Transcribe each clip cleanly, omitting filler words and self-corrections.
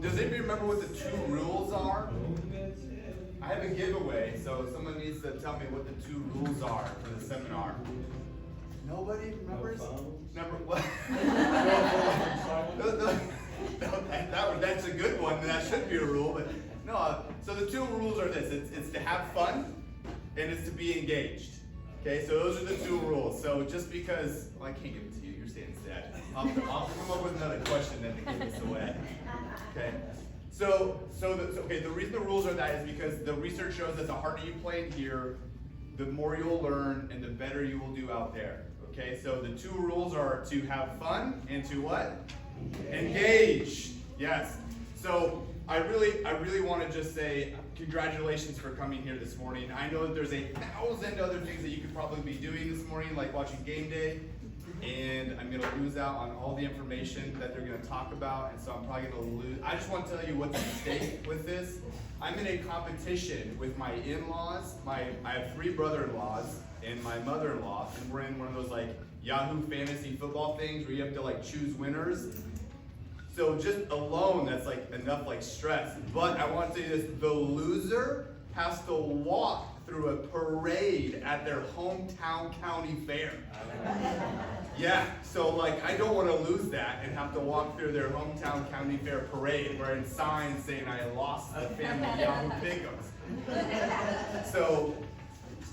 does anybody remember what the 2 rules are? I have a giveaway, so someone needs to tell me what the 2 rules are for the seminar. Nobody remembers? Number what? That's a good one. That should be a rule, but no. So the 2 rules are this: it's to have fun, and it's to be engaged. Okay, so those are the 2 rules. So just because, well, I can't give it to you, you're staying sad. I'll come up with another question then to give this away. Okay. So the reason the rules are that is because the research shows that the harder you play in here, the more you'll learn and the better you will do out there. Okay, so the 2 rules are to have fun and to what? Engage. Yes. So I really want to just say congratulations for coming here this morning. I know that there's 1,000 other things that you could probably be doing this morning, like watching game day, and I'm going to lose out on all the information that they're going to talk about, and so I'm probably going to lose. I just want to tell you what's at stake with this. I'm in a competition with my in-laws. I have 3 brother-in-laws and my mother-in-law, and we're in one of those like Yahoo fantasy football things where you have to like choose winners. So just alone, that's like enough like stress. But I want to tell you this: the loser has to walk through a parade at their hometown county fair. Yeah, so like I don't want to lose that and have to walk through their hometown county fair parade wearing signs saying I lost the family Yahoo Pick'ems. So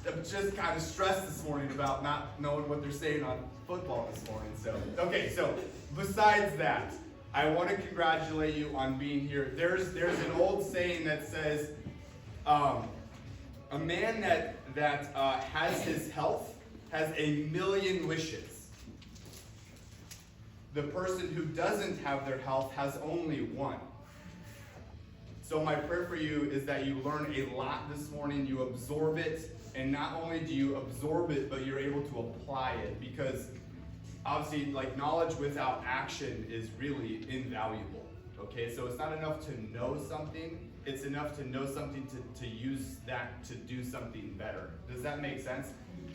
I'm just kind of stressed this morning about not knowing what they're saying on football this morning. So okay, so besides that, I want to congratulate you on being here. There's an old saying that says, a man that has his health has 1,000,000 wishes. The person who doesn't have their health has only one. So my prayer for you is that you learn a lot this morning, you absorb it, and not only do you absorb it, but you're able to apply it, because obviously, like, knowledge without action is really invaluable. Okay, so it's not enough to know something, it's enough to know something to use that to do something better. Does that make sense?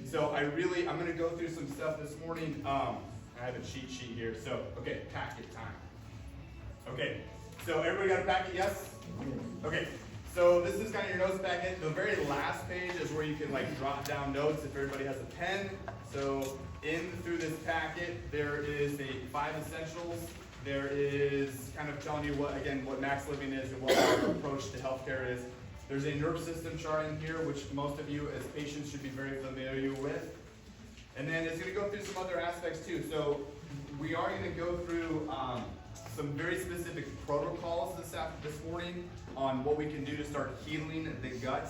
So I'm gonna go through some stuff this morning. I have a cheat sheet here, so, okay, packet time. Okay, so everybody got a packet, yes? Okay, so this is kind of your notes packet. The very last page is where you can like drop down notes if everybody has a pen. So through this packet, there is the 5 essentials. There is kind of telling you what max living is and what our approach to healthcare is. There's a nervous system chart in here, which most of you as patients should be very familiar with. And then it's going to go through some other aspects too. So we are going to go through some very specific protocols this morning on what we can do to start healing the gut.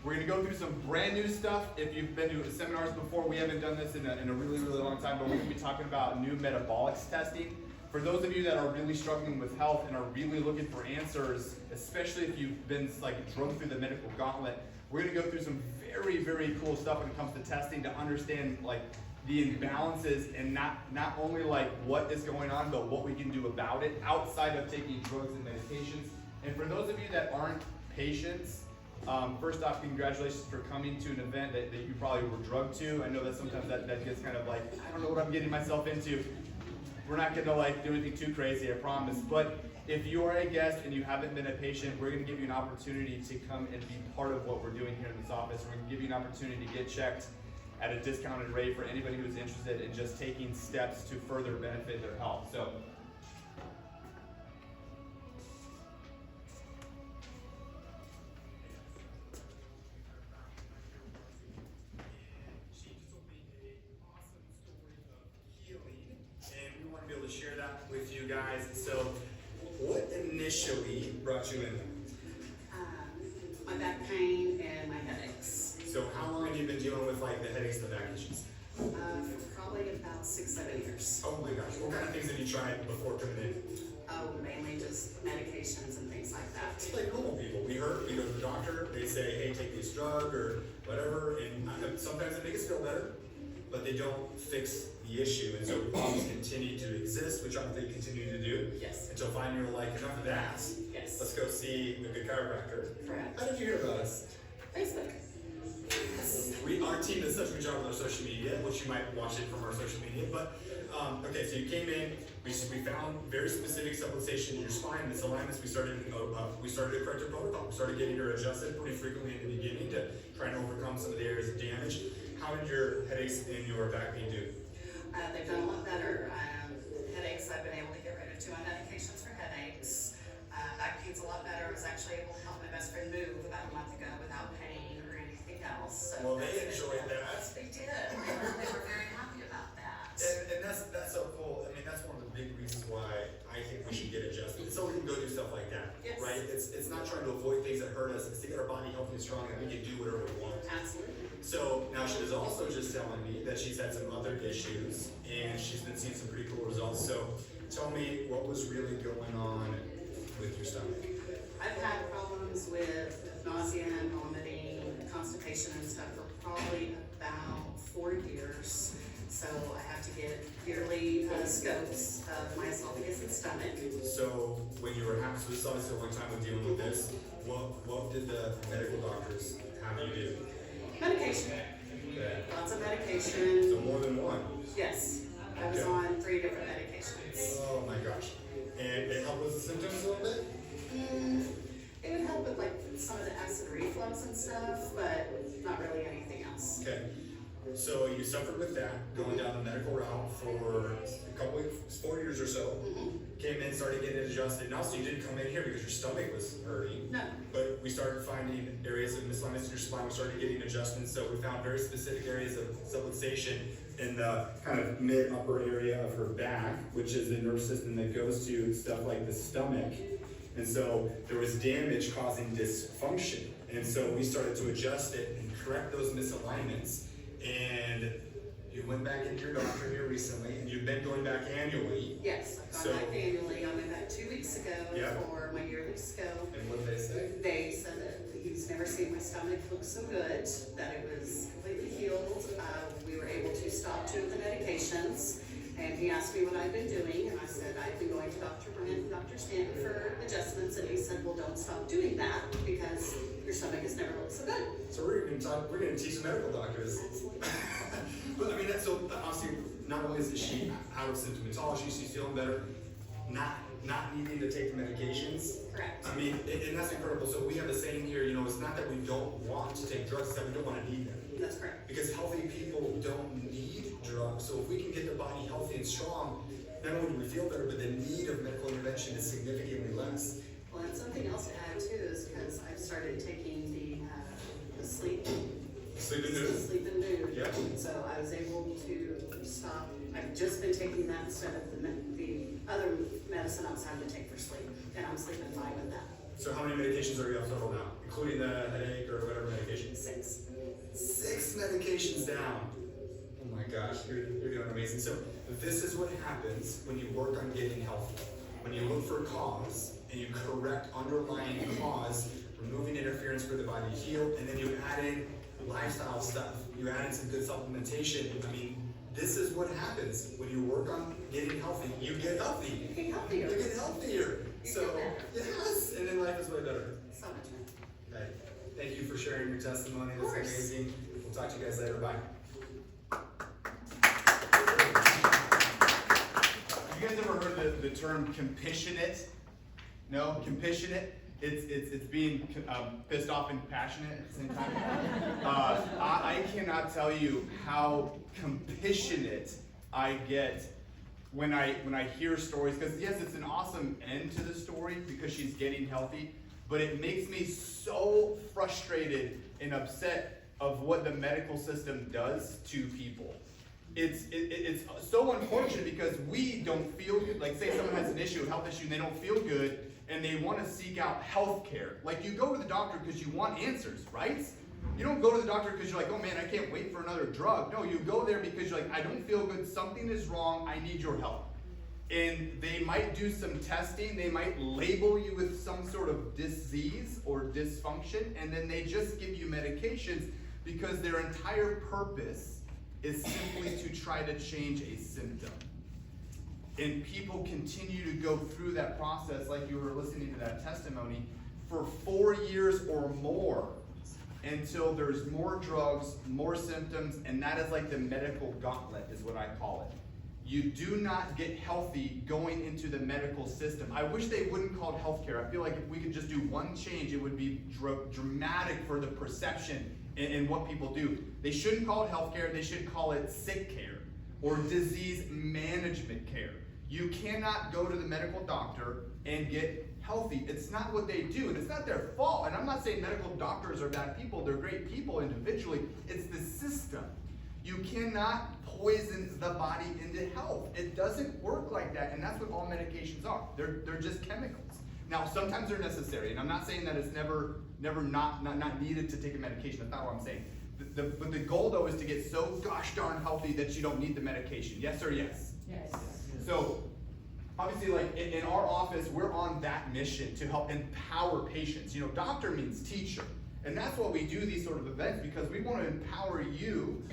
We're going to go through some brand new stuff. If you've been to seminars before, we haven't done this in a really, really long time, but we're going to be talking about new metabolics testing. For those of you that are really struggling with health and are really looking for answers, especially if you've been like drugged through the medical gauntlet, we're going to go through some very, very cool stuff when it comes to testing to understand like the imbalances and not only like what is going on, but what we can do about it outside of taking drugs and medications. And for those of you that aren't patients, first off, congratulations for coming to an event that you probably were drugged to. I know that sometimes that gets kind of like, I don't know what I'm getting myself into. We're not going to like do anything too crazy, I promise. But if you are a guest and you haven't been a patient, we're going to give you an opportunity to come and be part of what we're doing here in this office. We're going to give you an opportunity to get checked at a discounted rate for anybody who's interested in just taking steps to further benefit their health. So, share that with you guys. So, what initially brought you in? My back pain and my headaches. So, how long have you been dealing with like the headaches and the back issues? Probably about 6-7 years. Oh my gosh! What kind of things have you tried before coming in? Oh, mainly just medications and things like that. It's like normal people. We go to the doctor. They say, "Hey, take this drug or whatever," and sometimes it makes us feel better, but they don't fix the issue, and so problems continue to exist, which they continue to do. Yes. Until finally you're like, enough of that. Yes. Let's go see a good chiropractor. Correct. How did you hear about us? Facebook. Our team does such a good job with our social media, which you might watch it from our social media, but Okay, so you came in, we found very specific subluxation in your spine, misalignments. We started a corrective protocol. We started getting her adjusted pretty frequently in the beginning to try and overcome some of the areas of damage. How did your headaches and your back pain do? They've done a lot better. Headaches, I've been able to get rid of 2 of my medications for headaches. Back pain's a lot better. I was actually able to help my best friend move about a month ago without pain or anything else. So Well, they enjoyed that. They did. They were very happy about that. And that's so cool. I mean, that's one of the big reasons why I think we should get adjusted. So we can go do stuff like that, Yes. right? It's not trying to avoid things that hurt us. It's to get our body healthy and strong, and we can do whatever we want. Absolutely. So now she was also just telling me that she's had some other issues, and she's been seeing some pretty cool results. So tell me what was really going on with your stomach. I've had problems with nausea and vomiting, constipation and stuff for probably about 4 years. So I have to get yearly scopes of my esophagus and stomach. So when you were having, so this is obviously a long time with dealing with this, what did the medical doctors have you do? Medication. Okay. Lots of medication. So more than one. Yes. I was Okay. on 3 different medications. Oh my gosh. And it helped with the symptoms a little bit? It would help with like some of the acid reflux and stuff, but not really anything else. Okay. So you suffered with that, going down the medical route for a couple of 4 years or so. Came in, started getting it adjusted. And also you didn't come in here because your stomach was hurting. No. But we started finding areas of misalignments in your spine. We started getting adjustments. So we found very specific areas of subluxation in the kind of mid-upper area of her back, which is the nerve system that goes to stuff like the stomach. And so there was damage causing dysfunction. And so we started to adjust it and correct those misalignments. And you went back into your doctor here recently, and you've been going back annually. Yes, I've So- gone back annually. I went back 2 weeks ago Yeah. for my yearly scope. And what did they say? They said that he's never seen my stomach look so good, that it was completely healed. We were able to stop 2 of the medications, and he asked me what I've been doing, and I said I've been going to Dr. Brent and Dr. Stanton for adjustments, and he said, well, don't stop doing that because your stomach has never looked so good. So we're gonna teach medical doctors. But I mean, that's so obviously not only is she out of symptomatology, she's feeling better, not needing to take the medications. Correct. I mean, and that's incredible. So we have a saying here, it's not that we don't want to take drugs, it's that we don't want to need them. That's correct. Because healthy people don't need drugs. So if we can get the body healthy and strong, not only do we feel better, but the need of medical intervention is significantly less. Well, and something else to add too is because I've started taking the sleep. Sleep and nude. Sleep and nude. Yeah. So I was able to stop. I've just been taking that instead of the other medicine I was having to take for sleep, and I'm sleeping fine with that. So how many medications are you on total now, including the headache or whatever medication? 6. 6 medications down. Oh my gosh, you're doing amazing. So this is what happens when you work on getting healthy. When you look for cause and you correct underlying cause, removing interference for the body to heal, and then you add in lifestyle stuff. You add in some good supplementation. I mean, this is what happens when you work on getting healthy. You get healthy. You get healthier. You get healthier. You So feel better. yes, and then life is way better. So much better. Okay. Thank you for sharing your testimony. Of That's course. amazing. We'll talk to you guys later. Bye. Have you guys ever heard the term compassionate? No, compassionate. It's being pissed off and passionate at the same time. I cannot tell you how compassionate I get when I hear stories. Because yes, it's an awesome end to the story because she's getting healthy, but it makes me so frustrated and upset of what the medical system does to people. It's so unfortunate because we don't feel good. Like say someone has an issue, a health issue, and they don't feel good, and they want to seek out health care. Like you go to the doctor because you want answers, right? You don't go to the doctor because you're like, oh man, I can't wait for another drug. No, you go there because you're like, I don't feel good, something is wrong, I need your help. And they might do some testing, they might label you with some sort of disease or dysfunction, and then they just give you medications because their entire purpose is simply to try to change a symptom. And people continue to go through that process, like you were listening to that testimony, for 4 years or more until there's more drugs, more symptoms, and that is like the medical gauntlet is what I call it. You do not get healthy going into the medical system. I wish they wouldn't call it healthcare. I feel like if we could just do one change, it would be dramatic for the perception in what people do. They shouldn't call it healthcare. They should call it sick care or disease management care. You cannot go to the medical doctor and get healthy. It's not what they do, and it's not their fault. And I'm not saying medical doctors are bad people. They're great people individually. It's the system. You cannot poison the body into health. It doesn't work like that, and that's what all medications are. They're just chemicals. Now, sometimes they're necessary, and I'm not saying that it's never not needed to take a medication. That's not what I'm saying. But the goal, though, is to get so gosh darn healthy that you don't need the medication. Yes or yes? Yes. So, obviously, like in our office, we're on that mission to help empower patients. You know, doctor means teacher. And that's why we do these sort of events, because we want to empower you,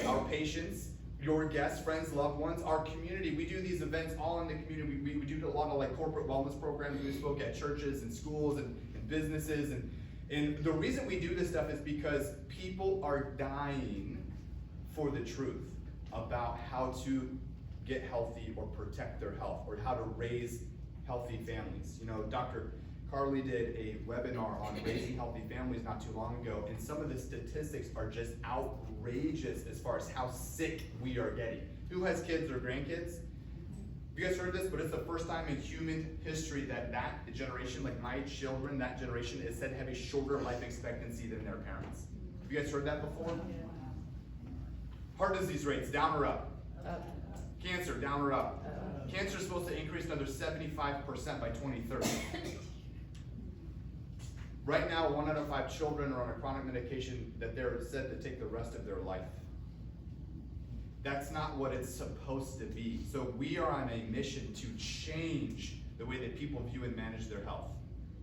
our patients, your guests, friends, loved ones, our community. We do these events all in the community. We do a lot of like corporate wellness programs. We spoke at churches and schools and businesses. And the reason we do this stuff is because people are dying for the truth about how to get healthy or protect their health or how to raise healthy families. You know, Dr. Carly did a webinar on raising healthy families not too long ago, and some of the statistics are just outrageous as far as how sick we are getting. Who has kids or grandkids? You guys heard this, but it's the first time in human history that generation, like my children, that generation is said to have a shorter life expectancy than their parents. Have you guys heard that before? Heart disease rates, down or up? Cancer, down or up? Cancer is supposed to increase another 75% by 2030. Right now, 1 out of 5 children are on a chronic medication that they're said to take the rest of their life. That's not what it's supposed to be. So we are on a mission to change the way that people view and manage their health,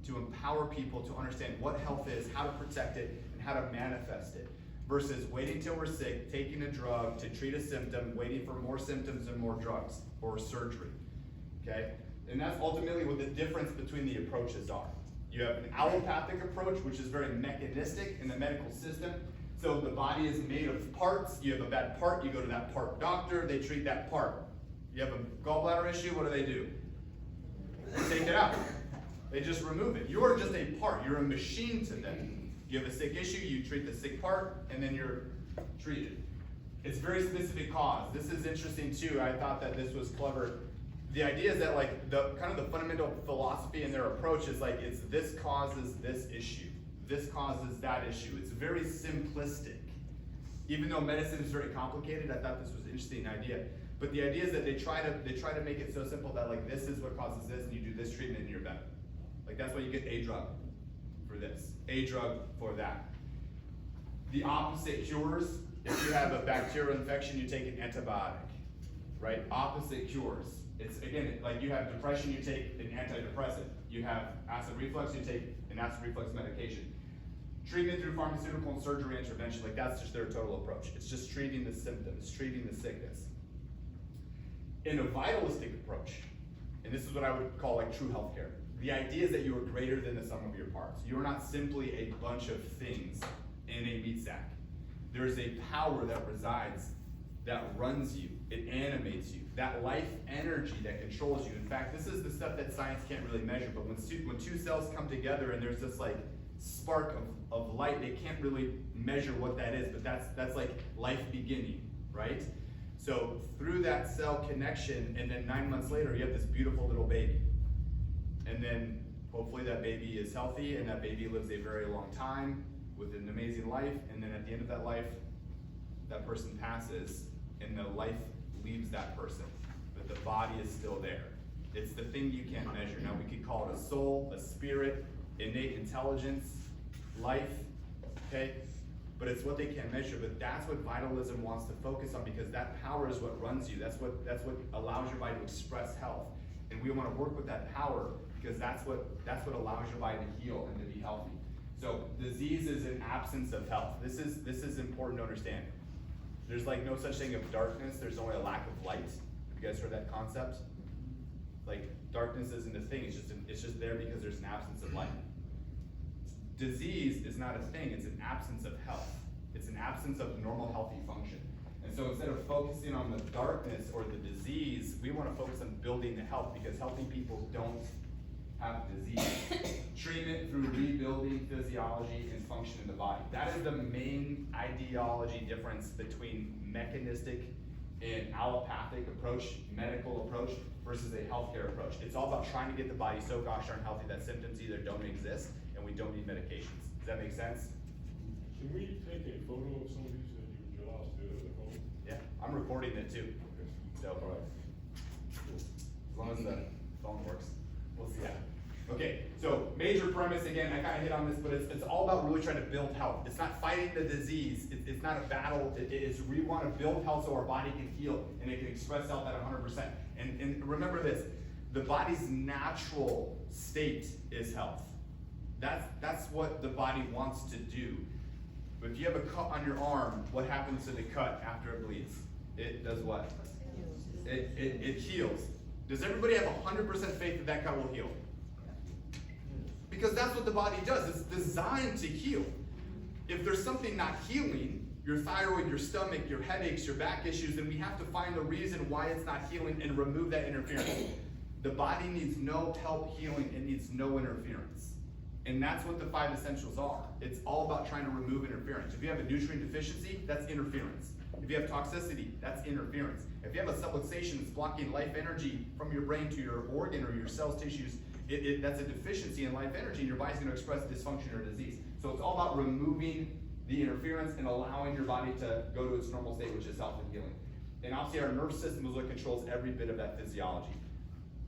to empower people to understand what health is, how to protect it, and how to manifest it, versus waiting till we're sick, taking a drug to treat a symptom, waiting for more symptoms and more drugs or surgery, okay? And that's ultimately what the difference between the approaches are. You have an allopathic approach, which is very mechanistic in the medical system. So the body is made of parts. You have a bad part, you go to that part doctor, they treat that part. You have a gallbladder issue, what do? They take it out. They just remove it. You're just a part, you're a machine to them. You have a sick issue, you treat the sick part, and then you're treated. It's very specific cause. This is interesting too. I thought that this was clever. The idea is that like the kind of the fundamental philosophy in their approach is like it's this causes this issue, this causes that issue. It's very simplistic. Even though medicine is very complicated, I thought this was an interesting idea. But the idea is that they try to make it so simple that like this is what causes this, and you do this treatment and you're better. Like that's why you get a drug for this, a drug for that. The opposite cures. If you have a bacterial infection, you take an antibiotic, right? Opposite cures. It's again, like you have depression, you take an antidepressant. You have acid reflux, you take an acid reflux medication. Treatment through pharmaceutical and surgery intervention, like that's just their total approach. It's just treating the symptom, it's treating the sickness. In a vitalistic approach, and this is what I would call like true healthcare, the idea is that you are greater than the sum of your parts. You are not simply a bunch of things in a meat sack. There is a power that resides, that runs you, it animates you, that life energy that controls you. In fact, this is the stuff that science can't really measure, but when two cells come together and there's this like spark of light, they can't really measure what that is, but that's like life beginning, right? So through that cell connection, and then 9 months later, you have this beautiful little baby. And then hopefully that baby is healthy and that baby lives a very long time with an amazing life, and then at the end of that life, that person passes and the life leaves that person, but the body is still there. It's the thing you can't measure. Now we could call it a soul, a spirit, innate intelligence, life, okay? But it's what they can't measure, but that's what vitalism wants to focus on, because that power is what runs you. That's what allows your body to express health. And we want to work with that power, because that's what allows your body to heal and to be healthy. So disease is an absence of health. This is important to understand. There's like no such thing of darkness, there's only a lack of light. Have you guys heard that concept? Like darkness isn't a thing, it's just there because there's an absence of light. Disease is not a thing, it's an absence of health. It's an absence of normal healthy function. And so instead of focusing on the darkness or the disease, we want to focus on building the health, because healthy people don't have disease. Treatment through rebuilding physiology and function in the body. That is the main ideology difference between mechanistic and allopathic approach, medical approach, versus a healthcare approach. It's all about trying to get the body so gosh darn healthy that symptoms either don't exist and we don't need medications. Does that make sense? Can we take a photo of some of these that you draw still at home? Yeah, I'm recording it too. So, as long as the phone works, we'll see that. Okay, so major premise, again, I kind of hit on this, but it's all about really trying to build health. It's not fighting the disease. It's not a battle. It is we want to build health so our body can heal and it can express health at 100%. And remember this, the body's natural state is health. That's what the body wants to do. But if you have a cut on your arm, what happens to the cut after it bleeds? It does what? It heals. Does everybody have 100% faith that that cut will heal? Because that's what the body does. It's designed to heal. If there's something not healing, your thyroid, your stomach, your headaches, your back issues, then we have to find the reason why it's not healing and remove that interference. The body needs no help healing. It needs no interference. And that's what the 5 essentials are. It's all about trying to remove interference. If you have a nutrient deficiency, that's interference. If you have toxicity, that's interference. If you have a subluxation that's blocking life energy from your brain to your organ or your cells, tissues, that's a deficiency in life energy, and your body's going to express dysfunction or disease. So it's all about removing the interference and allowing your body to go to its normal state, which is health and healing. And obviously our nervous system is what controls every bit of that physiology.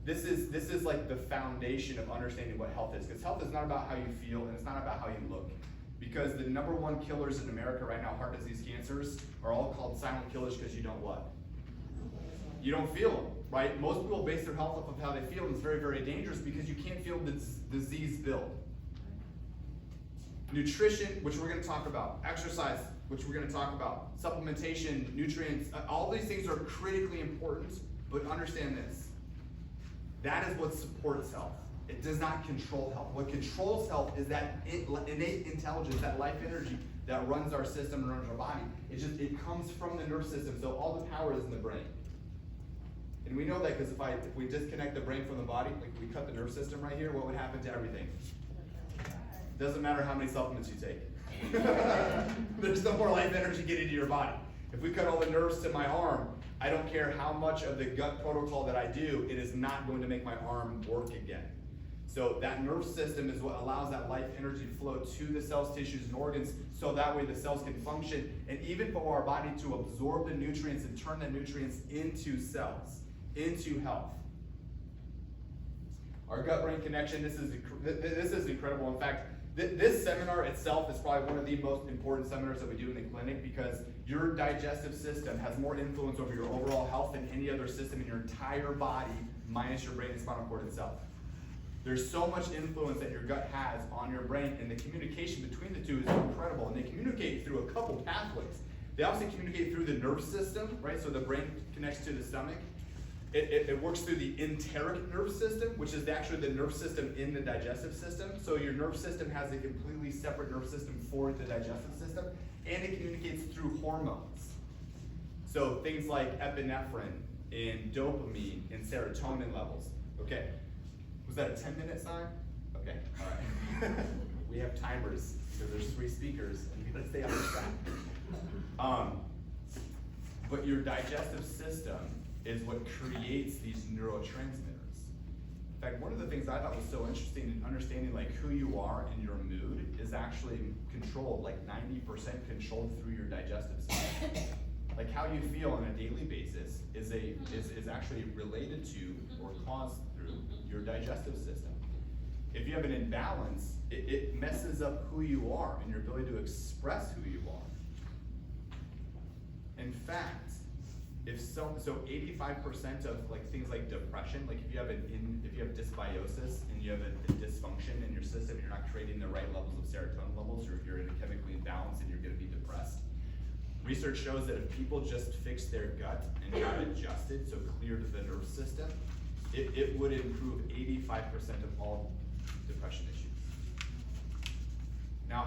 This is like the foundation of understanding what health is, because health is not about how you feel and it's not about how you look. Because the #1 killers in America right now, heart disease, cancers, are all called silent killers because you don't what? You don't feel them, right? Most people base their health off of how they feel, and it's very, very dangerous because you can't feel the disease build. Nutrition, which we're going to talk about, exercise, which we're going to talk about, supplementation, nutrients, all these things are critically important, but understand this. That is what supports health. It does not control health. What controls health is that innate intelligence, that life energy that runs our system and runs our body. It comes from the nervous system, so all the power is in the brain. And we know that because if we disconnect the brain from the body, like we cut the nervous system right here, what would happen to everything? Doesn't matter how many supplements you take. There's no more life energy getting to your body. If we cut all the nerves to my arm, I don't care how much of the gut protocol that I do, it is not going to make my arm work again. So that nervous system is what allows that life energy to flow to the cells, tissues, and organs, so that way the cells can function, and even for our body to absorb the nutrients and turn the nutrients into cells, into health. Our gut-brain connection, this is incredible. In fact, this seminar itself is probably one of the most important seminars that we do in the clinic, because your digestive system has more influence over your overall health than any other system in your entire body, minus your brain and spinal cord itself. There's so much influence that your gut has on your brain, and the communication between the two is incredible. And they communicate through a couple pathways. They obviously communicate through the nerve system, right? So the brain connects to the stomach. It works through the enteric nerve system, which is actually the nerve system in the digestive system. So your nerve system has a completely separate nerve system for the digestive system, and it communicates through hormones. So things like epinephrine and dopamine and serotonin levels. Okay, was that a 10-minute sign? Okay, all right. We have timers because there's 3 speakers, and we gotta stay on the track. But your digestive system is what creates these neurotransmitters. In fact, one of the things I thought was so interesting in understanding like who you are and your mood is actually controlled, like 90% controlled through your digestive system. Like how you feel on a daily basis is actually related to or caused through your digestive system. If you have an imbalance, it messes up who you are and your ability to express who you are. In fact, so 85% of like things like depression, like if you have dysbiosis and you have a dysfunction in your system, you're not creating the right levels of serotonin levels, or if you're in a chemically imbalance, and you're going to be depressed. Research shows that if people just fix their gut and got adjusted, so cleared the nervous system, it would improve 85% of all depression issues. Now,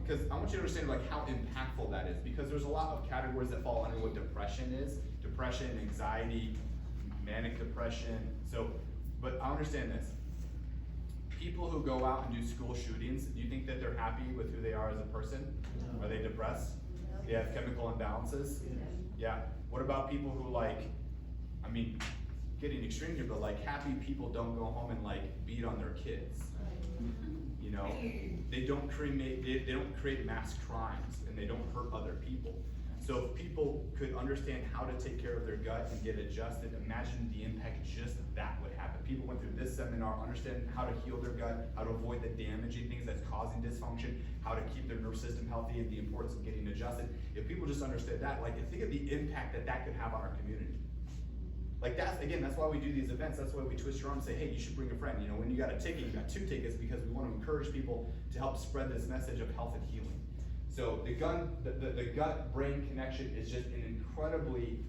because I want you to understand like how impactful that is, because there's a lot of categories that fall under what depression is. Depression, anxiety, manic depression. So, but I understand this. People who go out and do school shootings, do you think that they're happy with who they are as a person? No. Are they depressed? They have chemical imbalances? Yeah. What about people who like, I mean, getting extreme here, but like happy people don't go home and like beat on their kids. You know, they don't create mass crimes and they don't hurt other people. So if people could understand how to take care of their gut and get adjusted, imagine the impact just that would happen. People went through this seminar, understanding how to heal their gut, how to avoid the damaging things that's causing dysfunction, how to keep their nervous system healthy, and the importance of getting adjusted. If people just understood that, like think of the impact that that could have on our community. Like that's why we do these events. That's why we twist your arm and say, hey, you should bring a friend. You know, when you got a ticket, you got 2 tickets, because we want to encourage people to help spread this message of health and healing. So the gut-brain connection is just an incredibly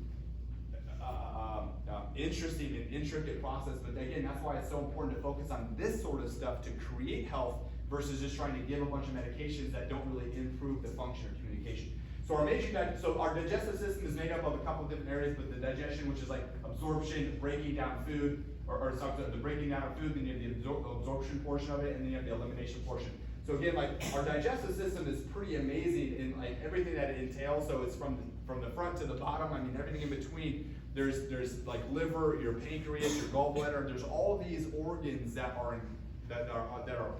interesting and intricate process. But again, that's why it's so important to focus on this sort of stuff to create health versus just trying to give a bunch of medications that don't really improve the function or communication. So our digestive system is made up of a couple of different areas, but the digestion, which is like absorption, breaking down food, or the breaking down of food, then you have the absorption portion of it, and then you have the elimination portion. So again, like our digestive system is pretty amazing in like everything that it entails. So it's from the front to the bottom. I mean, everything in between. There's like liver, your pancreas, your gallbladder. There's all these organs that are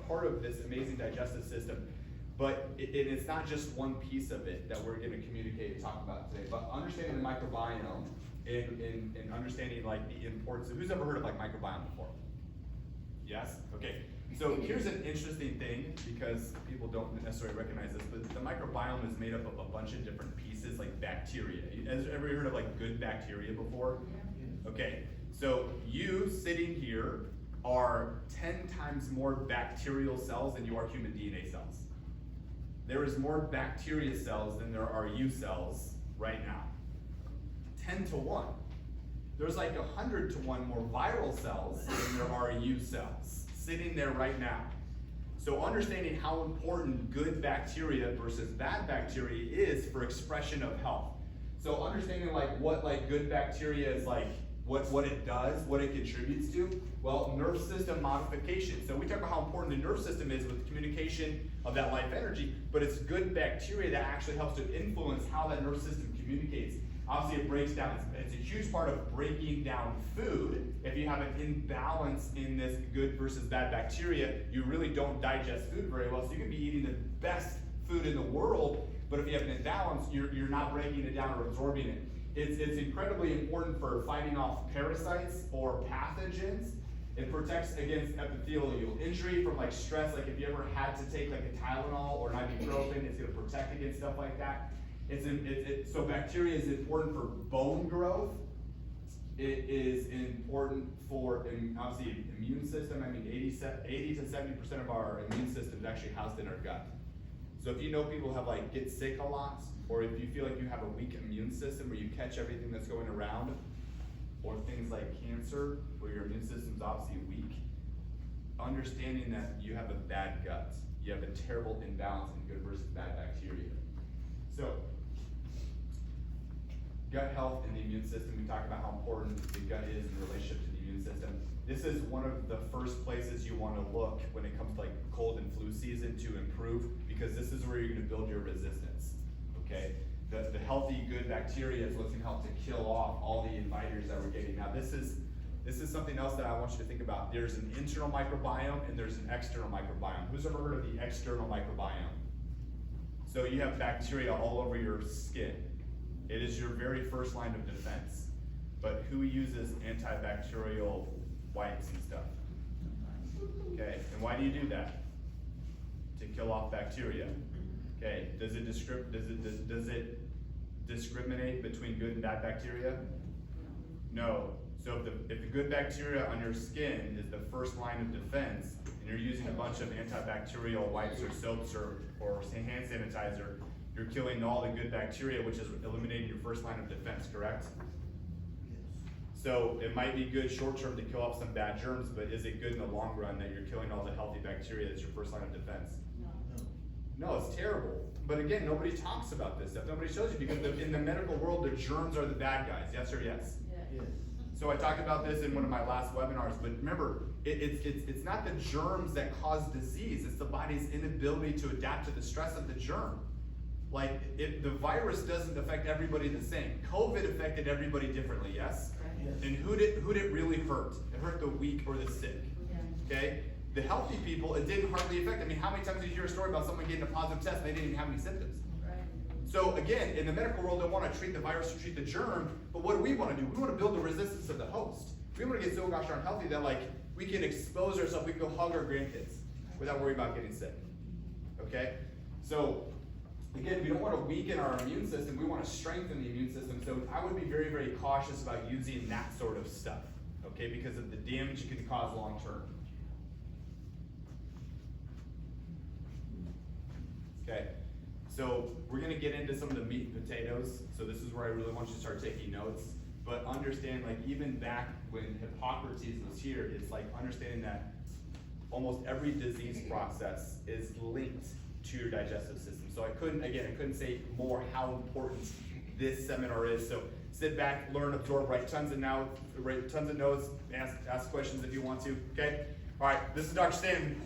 part of this amazing digestive system. But it's not just one piece of it that we're going to communicate and talk about today. But understanding the microbiome and understanding like the importance of, who's ever heard of like microbiome before? Yes? Okay. So here's an interesting thing, because people don't necessarily recognize this, but the microbiome is made up of a bunch of different pieces, like bacteria. Has ever heard of like good bacteria before? Okay. So you sitting here are 10 times more bacterial cells than you are human DNA cells. There is more bacteria cells than there are you cells right now. 10 to 1. There's like 100 to 1 more viral cells than there are you cells sitting there right now. So understanding how important good bacteria versus bad bacteria is for expression of health. So understanding like what like good bacteria is like, what it does, what it contributes to. Well, nerve system modification. So we talk about how important the nerve system is with communication of that life energy, but it's good bacteria that actually helps to influence how that nerve system communicates. Obviously, it breaks down. It's a huge part of breaking down food. If you have an imbalance in this good versus bad bacteria, you really don't digest food very well. So you can be eating the best food in the world, but if you have an imbalance, you're not breaking it down or absorbing it. It's incredibly important for fighting off parasites or pathogens. It protects against epithelial injury from like stress. Like if you ever had to take like a Tylenol or an ibuprofen, it's going to protect against stuff like that. So bacteria is important for bone growth. It is important for obviously immune system. I mean, 80 to 70% of our immune system is actually housed in our gut. So if you know people have like get sick a lot, or if you feel like you have a weak immune system where you catch everything that's going around, or things like cancer where your immune system's obviously weak, understanding that you have a bad gut, you have a terrible imbalance in good versus bad bacteria. So gut health and the immune system, we talk about how important the gut is in relationship to the immune system. This is one of the first places you want to look when it comes to like cold and flu season to improve, because this is where you're going to build your resistance. Okay, the healthy, good bacteria is what's going to help to kill off all the inviters that we're getting. Now, this is something else that I want you to think about. There's an internal microbiome and there's an external microbiome. Who's ever heard of the external microbiome? So you have bacteria all over your skin. It is your very first line of defense. But who uses antibacterial wipes and stuff? Okay, and why do you do that? To kill off bacteria. Okay, does it discriminate between good and bad bacteria? No. So if the good bacteria on your skin is the first line of defense, and you're using a bunch of antibacterial wipes or soaps or hand sanitizer, you're killing all the good bacteria, which is eliminating your first line of defense, correct? So it might be good short term to kill off some bad germs, but is it good in the long run that you're killing all the healthy bacteria that's your first line of defense? No, it's terrible. But again, nobody talks about this stuff. Nobody shows you because in the medical world, the germs are the bad guys. Yes or yes? Yes. So I talked about this in one of my last webinars, but remember, it's not the germs that cause disease. It's the body's inability to adapt to the stress of the germ. Like, the virus doesn't affect everybody the same. COVID affected everybody differently, yes? Yes. And who'd it really hurt? It hurt the weak or the sick, okay? The healthy people, it didn't hardly affect. I mean, how many times did you hear a story about someone getting a positive test and they didn't even have any symptoms? So again, in the medical world, they want to treat the virus or treat the germ, but what do we want to do? We want to build the resistance of the host. We want to get so gosh darn healthy that like we can expose ourselves, we can go hug our grandkids without worrying about getting sick. Okay? So again, we don't want to weaken our immune system, we want to strengthen the immune system. So I would be very, very cautious about using that sort of stuff, okay, because of the damage it can cause long term. Okay. So we're going to get into some of the meat and potatoes. So this is where I really want you to start taking notes. But understand, like even back when Hippocrates was here, it's like understanding that almost every disease process is linked to your digestive system. So I couldn't say more how important this seminar is. So sit back, learn, absorb, write tons of notes, ask questions if you want to. Okay. All right. This is Dr. Stanton.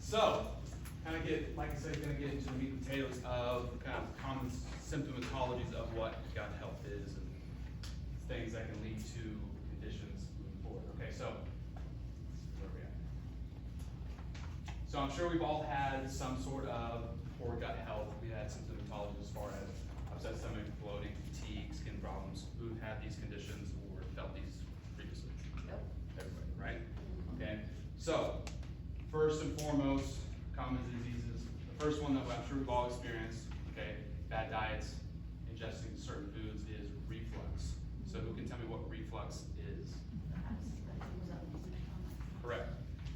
So, kind of like I said, going to get into the meat and potatoes of kind of common symptomatologies of what gut health is and things that can lead to conditions moving forward. Okay, so where are we at? So I'm sure we've all had some sort of poor gut health. We had symptomatology as far as upset stomach, bloating, fatigue, skin problems. Who've had these conditions or felt these previously? Yep. Everybody, right? Okay, so. First and foremost, common diseases. The first one that I'm sure we've all experienced, okay, bad diets, ingesting certain foods is reflux. So who can tell me what reflux is? Correct.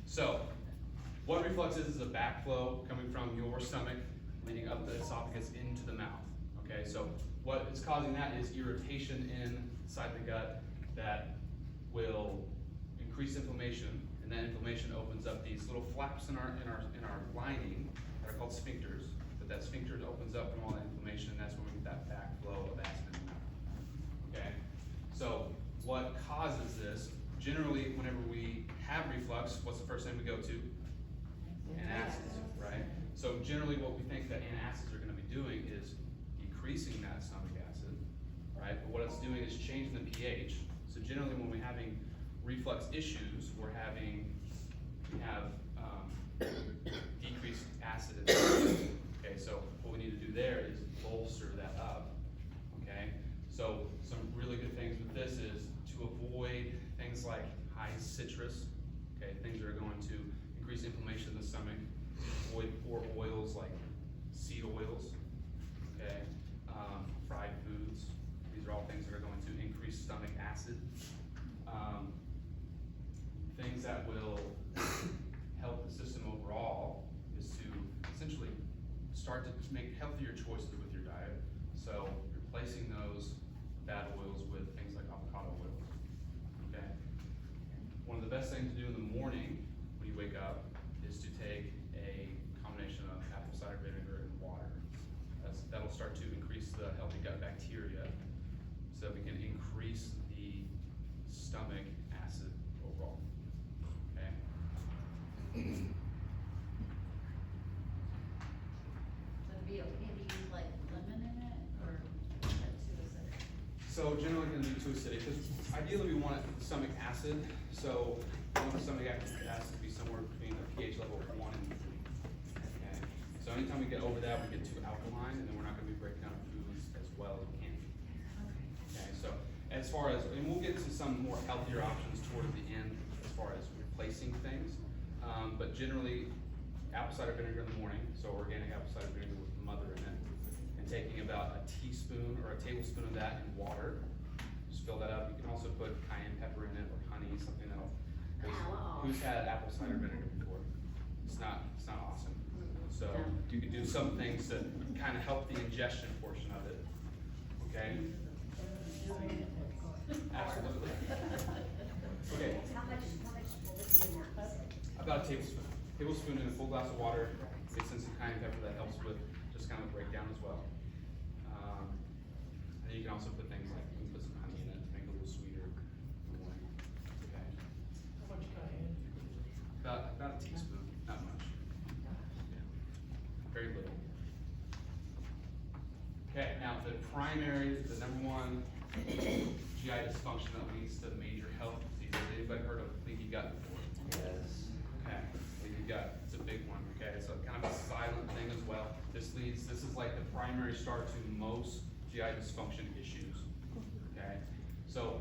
So, what reflux is a backflow coming from your stomach, leading up the esophagus into the mouth. Okay, so what is causing that is irritation inside the gut that will increase inflammation. And that inflammation opens up these little flaps in our lining that are called sphincters. But that sphincter opens up from all that inflammation, and that's when we get that backflow of acid in the mouth. Okay? So what causes this? Generally, whenever we have reflux, what's the first thing we go to? Antacids, right? So generally what we think that antacids are going to be doing is decreasing that stomach acid, right? But what it's doing is changing the pH. So generally when we're having reflux issues, we have decreased acid in the body. Okay, so what we need to do there is bolster that up. Okay, so some really good things with this is to avoid things like high citrus. Okay, things that are going to increase inflammation in the stomach. Avoid poor oils like seed oils. Okay, fried foods. These are all things that are going to increase stomach acid. Things that will help the system overall is to essentially start to make healthier choices with your diet. So replacing those bad oils with things like avocado oil. Okay. One of the best things to do in the morning when you wake up is to take a combination of apple cider vinegar and water. That'll start to increase the healthy gut bacteria so that we can increase the stomach acid overall. Okay. So it'd be okay to use like lemon in it, or is that too acidic? So generally going to be too acidic because ideally we want stomach acid. So we want the stomach acid to be somewhere between a pH level of 1 and 3. Okay. So anytime we get over that, we get too alkaline, and then we're not going to be breaking down foods as well as we can. Okay. So as far as, and we'll get to some more healthier options towards the end as far as replacing things. But generally, apple cider vinegar in the morning, so organic apple cider vinegar with mother in it, and taking about a teaspoon or a tablespoon of that in water. Just fill that up. You can also put cayenne pepper in it or honey, something that'll. Who's had apple cider vinegar before? It's not awesome. So you can do some things to kind of help the ingestion portion of it. Okay. Absolutely. Okay. How much will it be in that about a tablespoon. Tablespoon in a full glass of water. Mix in some cayenne pepper that helps with just kind of breakdown as well. And then you can also put things like, you can put some honey in it to make it a little sweeter in the morning. Okay. How much cayenne? About a teaspoon, not much. Yeah. Very little. Okay, now the primary, the number one GI dysfunction that leads to major health diseases. Anybody heard of leaky gut before? Yes. Okay, leaky gut, it's a big one, okay, so kind of a silent thing as well. This is like the primary start to most GI dysfunction issues, okay? So,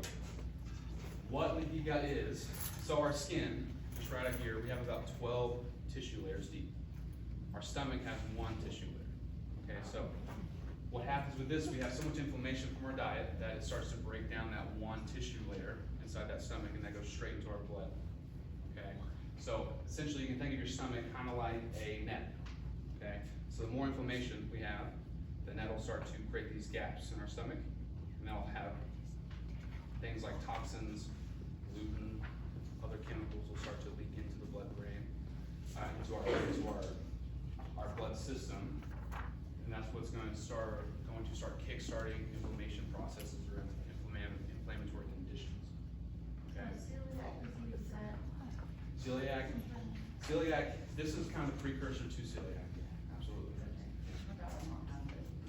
what leaky gut is, so our skin, just right up here, we have about 12 tissue layers deep. Our stomach has one tissue layer, okay, so what happens with this, we have so much inflammation from our diet that it starts to break down that one tissue layer inside that stomach, and that goes straight into our blood, okay? So essentially you can think of your stomach kind of like a net, okay? So the more inflammation we have, the net will start to create these gaps in our stomach, and that'll have things like toxins, gluten, other chemicals will start to leak into the blood-brain, into our blood system, and that's what's going to start kick-starting inflammation processes or inflammatory conditions. Okay. Celiac, this is kind of a precursor to celiac, absolutely.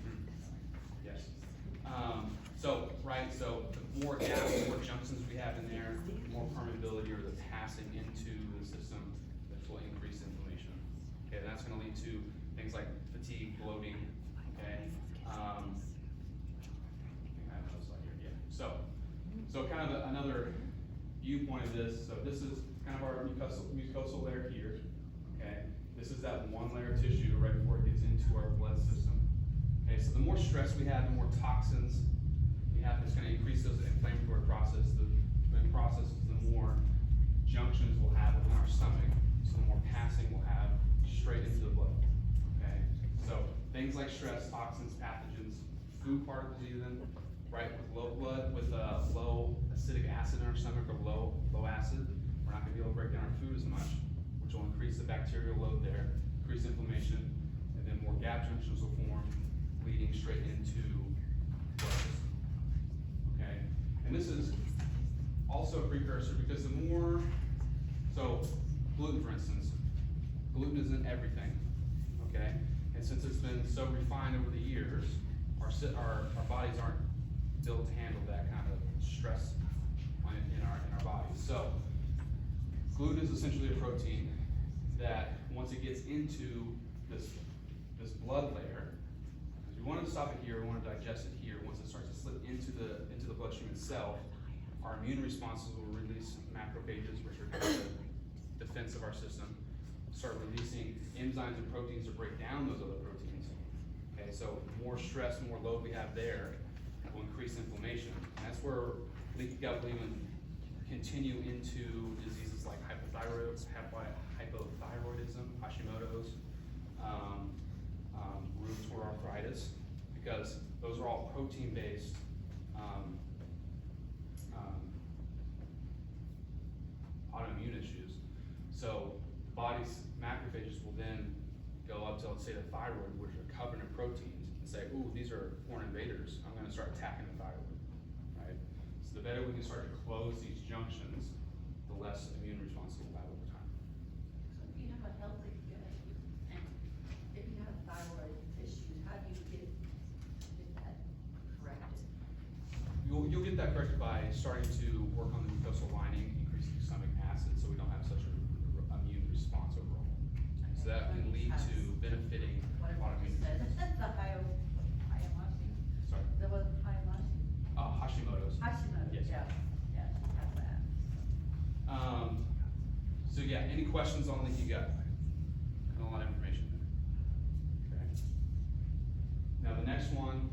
Mhm. Yes. So the more gaps, the more junctions we have in there, the more permeability or the passing into the system, that will increase inflammation. Okay, that's gonna lead to things like fatigue, bloating, okay? I think I have those right here, yeah. So kind of another viewpoint of this, so this is kind of our mucosal layer here, okay? This is that one layer of tissue right before it gets into our blood system. Okay, so the more stress we have, the more toxins we have, it's gonna increase those inflammatory processes. The more junctions we'll have within our stomach, so the more passing we'll have straight into the blood, okay? So things like stress, toxins, pathogens, food particles even, right, with low blood, with low acidic acid in our stomach or low acid, we're not gonna be able to break down our food as much, which will increase the bacterial load there, increase inflammation, and then more gap junctions will form, leading straight into the blood system, okay? And this is also a precursor because the more, so gluten for instance, gluten is in everything, okay? And since it's been so refined over the years, our bodies aren't built to handle that kind of stress in our bodies. So gluten is essentially a protein that once it gets into this blood layer, because we want to stop it here, we want to digest it here. Once it starts to slip into the bloodstream itself, our immune responses will release macrophages, which are the defense of our system, start releasing enzymes and proteins to break down those other proteins. Okay, so more stress, more load we have there will increase inflammation. And that's where leaky gut will even continue into diseases like hypothyroidism, Hashimoto's, rheumatoid arthritis, because those are all protein-based autoimmune issues. So body's macrophages will then go up to, let's say, the thyroid, which are covered in proteins, and say, ooh, these are foreign invaders, I'm gonna start attacking the thyroid, right? So the better we can start to close these junctions, the less immune response we'll have over time. So if you have a healthy gut, and if you have thyroid issues, how do you get that corrected? You'll get that corrected by starting to work on the mucosal lining, increasing stomach acid, so we don't have such an immune response overall. So that can lead to benefiting Whatever you autoimmune said, disease. the Hayamashi, Sorry, there was Hayamashi? Hashimoto's. Hashimoto, Yes. yeah, have that. So yeah, any questions on leaky gut? Got a lot of information there. Okay. Now the next one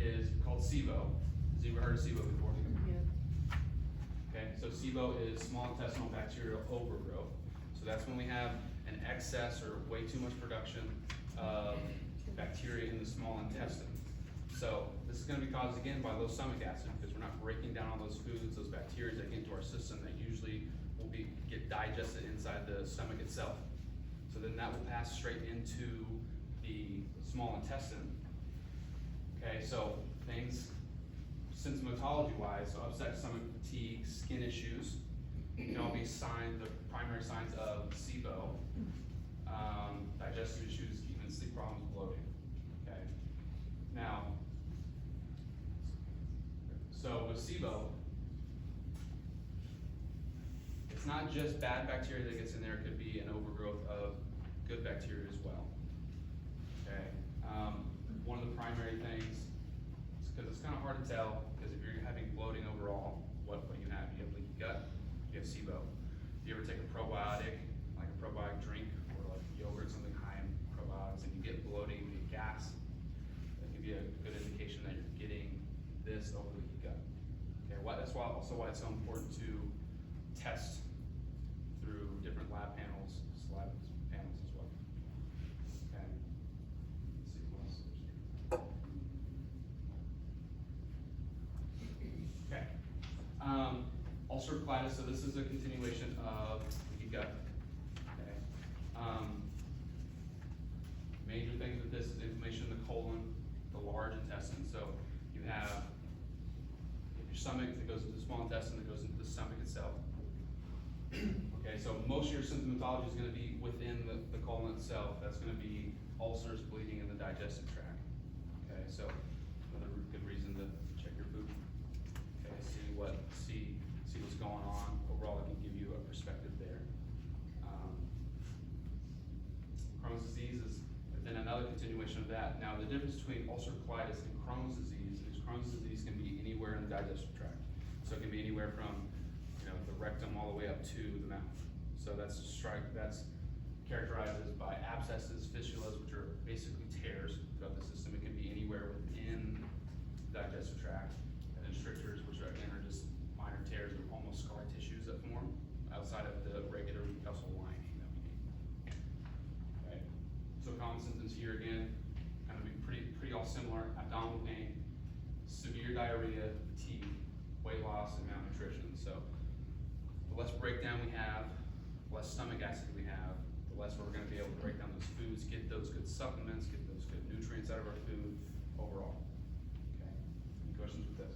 is called SIBO. Has you ever heard of SIBO before? Okay, so SIBO is small intestinal bacterial overgrowth. So that's when we have an excess or way too much production of bacteria in the small intestine. So this is gonna be caused again by low stomach acid because we're not breaking down all those foods, those bacteria that get into our system that usually will get get digested inside the stomach itself. So then that will pass straight into the small intestine. Okay, so things symptomatology wise, so upset stomach, fatigue, skin issues, can all be signs, the primary signs of SIBO, digestive issues, even sleep problems, bloating. Okay, now, so with SIBO, it's not just bad bacteria that gets in there, it could be an overgrowth of good bacteria as well. Okay, one of the primary things, because it's kind of hard to tell, because if you're having bloating overall, what you have leaky gut, you have SIBO. If you ever take a probiotic, like a probiotic drink, or like yogurt, something high in probiotics, and you get bloating, you get gas, that can be a good indication that you're getting this over leaky gut. Okay, that's why also why it's so important to test through different lab panels as well. Okay. Let's see what else there's here. Okay. Ulcerative colitis, so this is a continuation of leaky gut. Okay. Major things with this is inflammation in the colon, the large intestine. So you have your stomach that goes into the small intestine that goes into the stomach itself. Okay, so most of your symptomatology is going to be within the colon itself. That's going to be ulcers, bleeding in the digestive tract. Okay, so another good reason to check your food. Okay, see what's going on. Overall, it can give you a perspective there. Crohn's disease is then another continuation of that. Now, the difference between ulcerative colitis and Crohn's disease is Crohn's disease can be anywhere in the digestive tract. So it can be anywhere from the rectum all the way up to the mouth. So that's characterized by abscesses, fistulas, which are basically tears throughout the system. It can be anywhere within the digestive tract, and then strictures, which are just minor tears or almost scar tissues that form outside of the regular mucosal lining that we need. Okay. So common symptoms here again, kind of be pretty all similar: abdominal pain, severe diarrhea, fatigue, weight loss, and malnutrition. So the less breakdown we have, the less stomach acid we have, the less we're going to be able to break down those foods, get those good supplements, get those good nutrients out of our food overall. Okay. Any questions with this?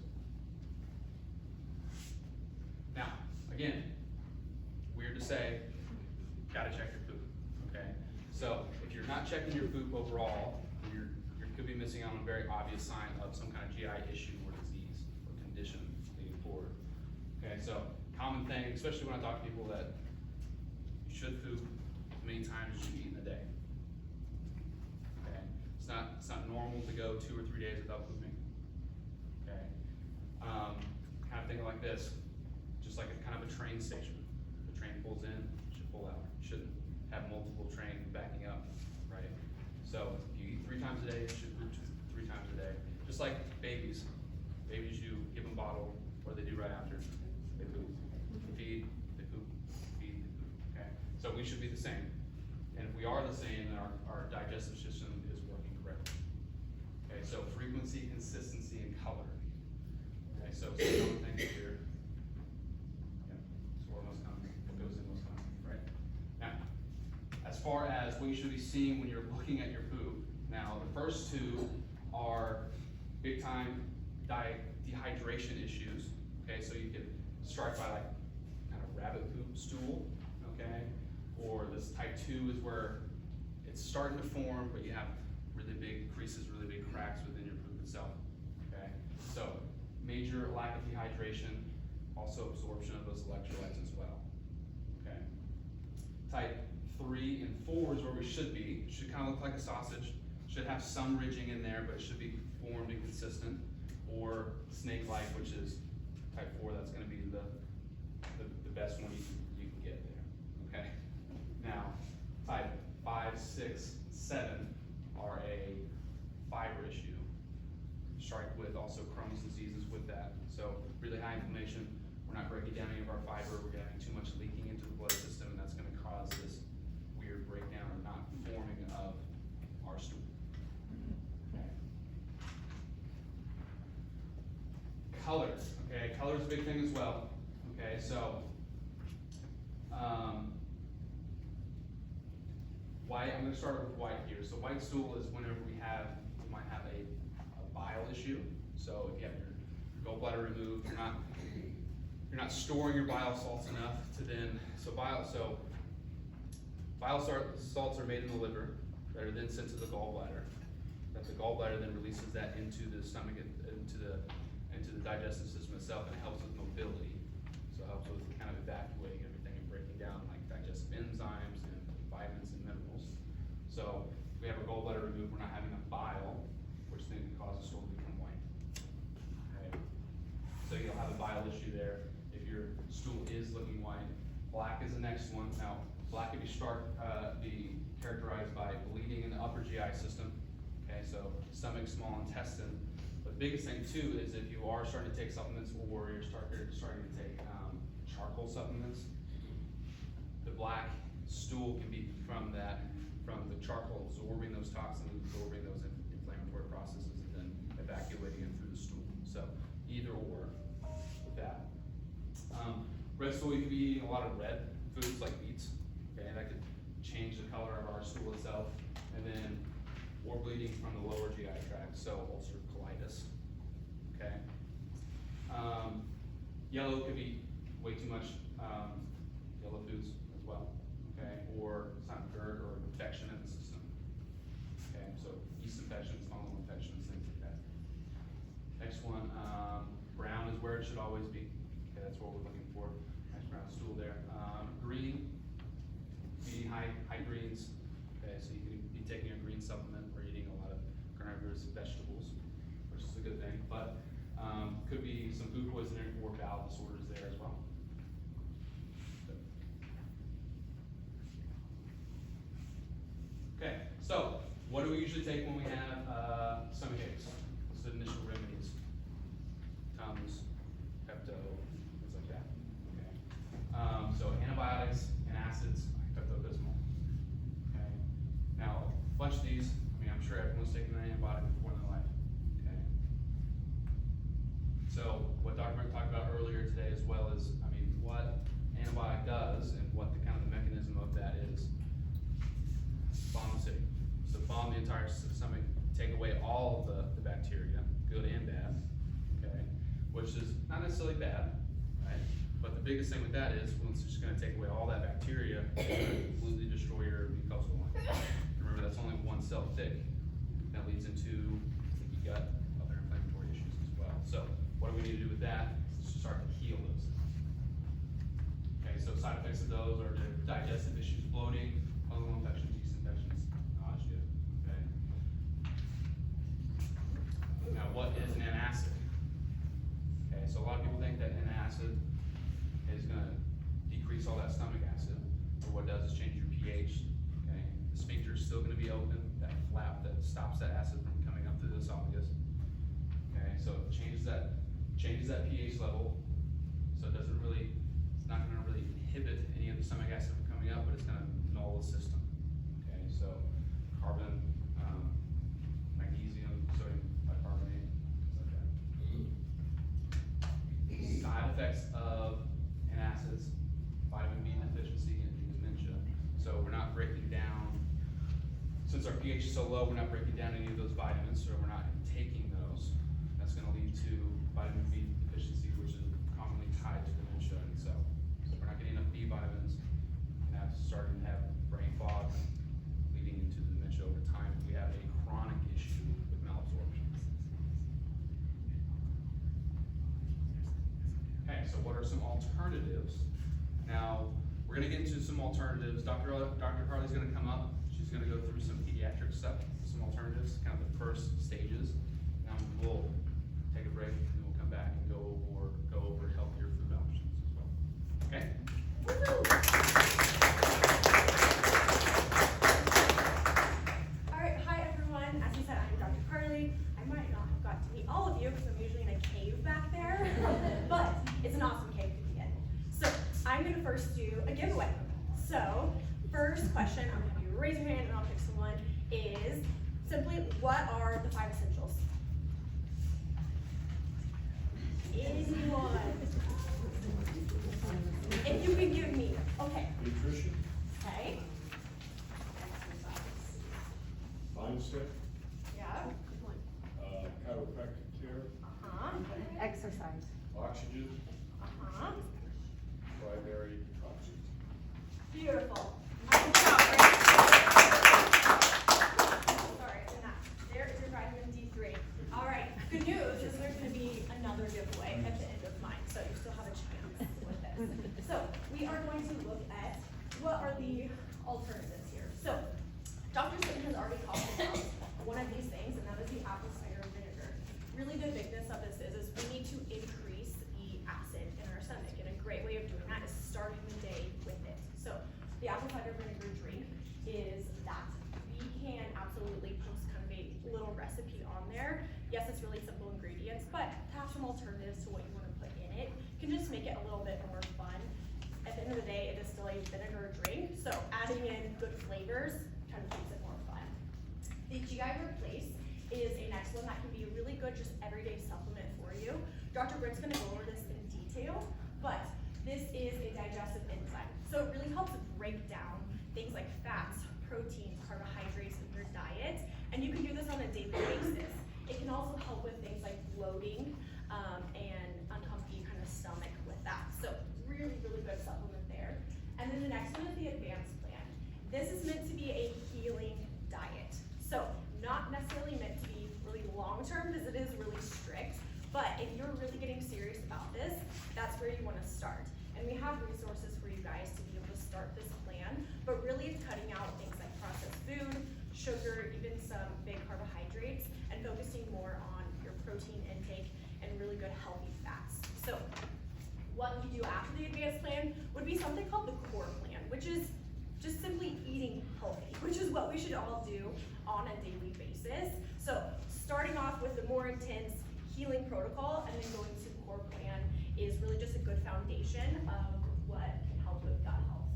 Now, again, weird to say, gotta check your poop. Okay. So if you're not checking your poop overall, you could be missing out on a very obvious sign of some kind of GI issue or disease or condition leading forward. Okay, so common thing, especially when I talk to people, that you should poop as many times as you eat in a day. Okay, it's not normal to go 2 or 3 days without pooping. Okay, kind of think of like this, just like a kind of a train station. The train pulls in, it should pull out. You shouldn't have multiple trains backing up, right? So if you eat 3 times a day, you should poop 3 times a day. Just like babies. Babies, you give them bottle, what do they do right after? They poop. Feed, they poop, feed, they poop. Okay? So we should be the same. And if we are the same, then our digestive system is working correctly. Okay, so frequency, consistency, and color. Okay, so some things here. Yeah, so what goes in most common, right? Now, as far as what you should be seeing when you're looking at your poop, now the first 2 are big time dehydration issues. Okay, so you could start by like kind of rabbit poop stool, okay? Or this type 2 is where it's starting to form, but you have really big creases, really big cracks within your poop itself, okay? So major lack of dehydration, also absorption of those electrolytes as well, okay? Type 3 and 4 is where we should be. It should kind of look like a sausage. Should have some ridging in there, but it should be formed and consistent. Or snake-like, which is type 4, that's going to be the best one you can get there. Okay. Now, type 5, 6, 7 are a fiber issue. Strike with also Crohn's diseases with that. So really high inflammation. We're not breaking down any of our fiber. We're having too much leaking into the blood system, and that's going to cause this weird breakdown or not forming of our stool. Colors, okay, color is a big thing as well. Okay, so White, I'm gonna start with white here. So white stool is whenever we might have a bile issue. So if you have your gallbladder removed, you're not storing your bile salts enough to then, bile salts are made in the liver that are then sent to the gallbladder. That the gallbladder then releases that into the stomach, into the digestive system itself, and it helps with mobility. So it helps with kind of evacuating everything and breaking down like digestive enzymes and vitamins and minerals. So if we have a gallbladder removed, we're not having a bile, which then can cause the stool to become white. Okay. So you'll have a bile issue there if your stool is looking white. Black is the next one. Now, black can be characterized by bleeding in the upper GI system. Okay, so stomach, small intestine. But the biggest thing too is if you are starting to take supplements or you're starting to take charcoal supplements, the black stool can be from the charcoal absorbing those toxins, absorbing those inflammatory processes, and then evacuating it through the stool. So either or with that. Red stool, you could be eating a lot of red foods like beets. Okay, and that could change the color of our stool itself. And then, or bleeding from the lower GI tract, so ulcerative colitis. Okay. Yellow could be way too much yellow foods as well. Okay, or some GERD or infection in the system. Okay, so yeast infections, fungal infections, things like that. Next one, brown is where it should always be. Okay, that's what we're looking for. Nice brown stool there. Green, eating high greens. Okay, so you can be taking a green supplement or eating a lot of carnivorous vegetables, which is a good thing. But could be some food poisoning or bowel disorders there as well. Okay, so what do we usually take when we have stomach aches? What's the initial remedies? Tums, Pepto, things like that. Okay. So antibiotics, antacids, Pepto-Bismol. Okay. Now, a bunch of these, I'm sure everyone's taken an antibiotic before in their life. Okay. So what Dr. Brent talked about earlier today as well is, what antibiotic does and what the kind of the mechanism of that is. Bomb the city. So bomb the entire stomach, take away all of the bacteria, good and bad, okay? Which is not necessarily bad, right? But the biggest thing with that is, well, it's just gonna take away all that bacteria, it's gonna completely destroy your mucosal line. Remember, that's only one cell thick. That leads into leaky gut, other inflammatory issues as well. So what do we need to do with that? Is to start to heal those. Okay, so side effects of those are the digestive issues, bloating, fungal infections, yeast infections, nausea. Okay. Now, what is an antacid? Okay, so a lot of people think that an acid is going to decrease all that stomach acid, but what it does is change your pH. Okay, the sphincter is still going to be open, that flap that stops that acid from coming up through the esophagus. Okay, so it changes that pH level, so it doesn't really. It's not going to really inhibit any of the stomach acid from coming up, but it's going to null the system. Okay, so carbon, magnesium, sodium bicarbonate, things like that. Side effects of antacids, vitamin B deficiency and dementia. So we're not breaking down, since our pH is so low, we're not breaking down any of those vitamins, or we're not taking those. That's going to lead to vitamin B deficiency, which is commonly tied to dementia itself. So if we're not getting enough B vitamins, and that's starting to have brain fog, leading into dementia over time. We have a chronic issue with malabsorption. Okay, so what are some alternatives? Now, we're going to get into some alternatives. Dr. Carly's going to come up. She's going to go through some pediatric stuff, some alternatives, kind of the first stages. Now we'll take a break, and then we'll come back and go over healthier food options as well. Okay? Alright, hi everyone. As he said, I'm Dr. Carly. I might not have got to meet all of you because I'm usually in a cave back there, but it's an awesome cave to be in. So I'm going to first do a giveaway. So first question, I'm going to have you raise your hand and I'll pick someone, is simply, what are the 5 essentials? Anyone? If you can give me, okay, sit, Yeah. chiropractic care, Exercise. oxygen, primary oxygen. Beautiful. Good job, Rick. Sorry, it's in that. There is your vitamin D3. All right, good news is there's gonna be another giveaway at the end of mine, so you still have a chance with this. So we are going to look at what are the alternatives here. So Dr. Sutton has already talked about one of these things, and that is the apple cider vinegar. Really the bigness of this is we need to increase the acid in our stomach, and a great way of doing that is starting the day with it. So the apple cider vinegar drink is that. We can absolutely post kind of a little recipe on there. Yes, it's really simple ingredients, but to have some alternatives to what you want to put in it can just make it a little bit more fun. At the end of the day, it is still a vinegar drink, so adding in good flavors kind of makes it more fun. The GI Replace is a next one that can be a really good just everyday supplement for you. Dr. Britt's gonna go over this in detail, but this is a digestive enzyme. So it really helps break down things like fats, proteins, carbohydrates in your diet, and you can do this on a daily basis. It can also help with things like bloating and uncomfy kind of stomach with that. So really, really good supplement there. And then the next one is the Advanced Plan. This is meant to be a healing diet. So not necessarily meant to be really long-term because it is really strict, but if you're really getting serious about this, that's where you want to start. And we have resources for you guys to be able to start this plan, but really it's cutting out things like processed food, sugar, even some big carbohydrates, and focusing more on your protein intake and really good healthy fats. So what you do after the advanced plan would be something called the core plan, which is just simply eating healthy, which is what we should all do on a daily basis. So starting off with the more intense healing protocol and then going to core plan is really just a good foundation of what can help with gut health.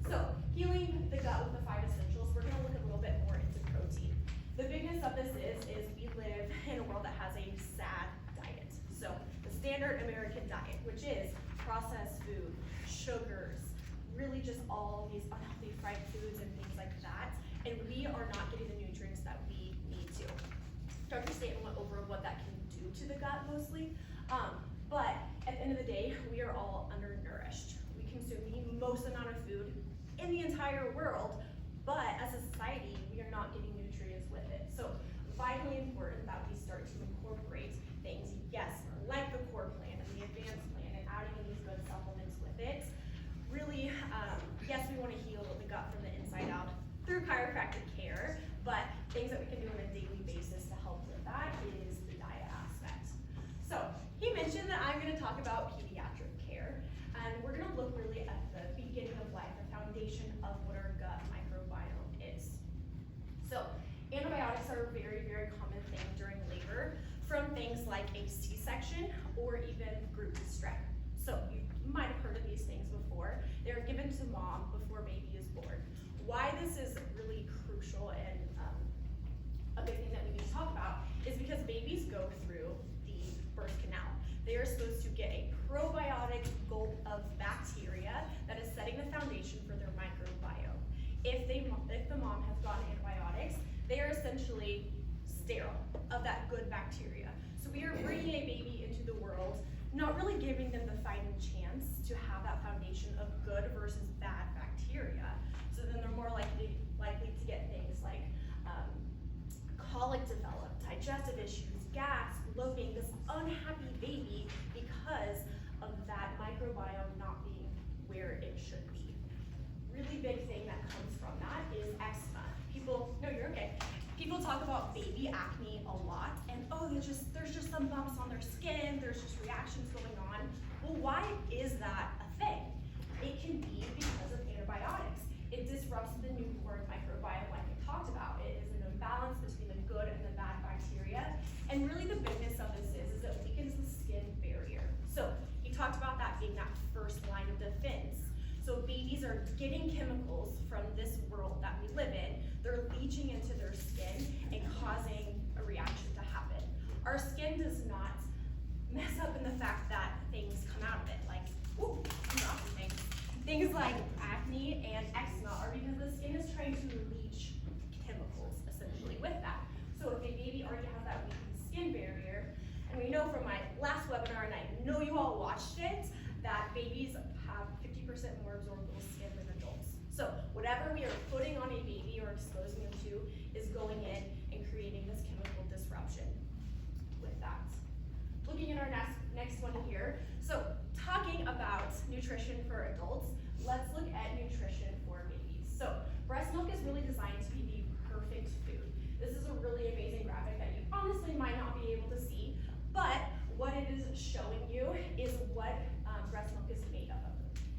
So healing the gut with the 5 essentials, we're gonna look a little bit more into protein. The bigness of this is we live in a world that has a SAD diet. So the standard American diet, which is processed food, sugars, really just all of these unhealthy fried foods and things like that. And we are not getting the nutrients that we need to. Dr. Stanton went over what that can do to the gut mostly. But at the end of the day, we are all undernourished. We consume the most amount of food in the entire world, but as a society, we are not getting nutrients with it. So vitally important that we start to incorporate things, yes, like the core plan and the advanced plan and adding in these good supplements with it. Really, yes, we want to heal the gut from the inside out through chiropractic care, but things that we can do on a daily basis to help with that is the diet aspect. So he mentioned that I'm going to talk about pediatric care, and we're going to look really at the beginning of life, the foundation of what our gut microbiome is. So antibiotics are a very, very common thing during labor from things like a C-section or even group strep. So you might have heard of these things before. They're given to mom before baby is born. Why this is really crucial and a big thing that we need to talk about is because babies go through the birth canal. They are supposed to get a probiotic gulp of bacteria that is setting the foundation for their microbiome. If the mom has gotten antibiotics, they are essentially sterile of that good bacteria. So we are bringing a baby into the world, not really giving them the fighting chance to have that foundation of good versus bad bacteria. So then they're more likely to get things like colic develop, digestive issues, gas, bloating, this unhappy baby because of that microbiome not being where it should be. Really big thing that comes from that is eczema. People talk about baby acne a lot, and oh, there's just some bumps on their skin, there's just reactions going on. Well, why is that a thing? It can be because of antibiotics. It disrupts the newborn microbiome like we talked about. It is an imbalance between the good and the bad bacteria, and really the bigness of this is it weakens the skin barrier. So he talked about that being that first line of defense. So babies are getting chemicals from this world that we live in. They're leaching into their skin and causing a reaction to happen. Our skin does not mess up in the fact that things come out of it, like, ooh, I'm dropping things. Things like acne and eczema are because the skin is trying to leach chemicals, essentially. essentially with that. So if a baby already has that weak skin barrier, and we know from my last webinar, and I know you all watched it, that babies have 50% more absorbable skin than adults. So whatever we are putting on a baby or exposing them to is going in and creating this chemical disruption with that. Looking at our next one here. So talking about nutrition for adults, let's look at nutrition for babies. So breast milk is really designed to be the perfect food. This is a really amazing graphic that you honestly might not be able to see, but what it is showing you is what breast milk is made up of.